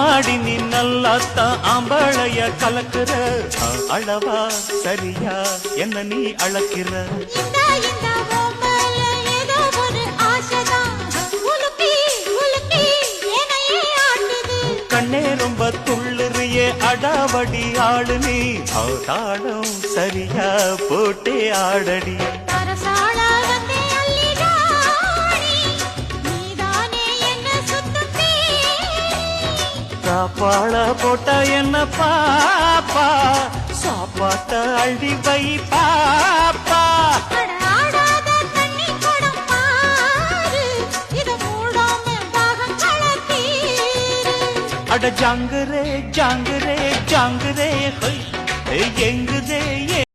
அம்மாடி நீ நல்லாத்தான் ஆம்பளைய கலக்குற அளவா சரியா என்ன நீ அளக்கிற கண்ணே ரொம்ப துள்ளுறியே அடாவடி ஆளு நீ தாளம் சரியா போட்டே ஆடடி சாப்பாட போட்ட என்ன பாப்பா சாப்பாட்ட அள்ளி வை பாப்பா அட ஜாங்குரே ஜாங்குரே ஜாங்குரே எங்கு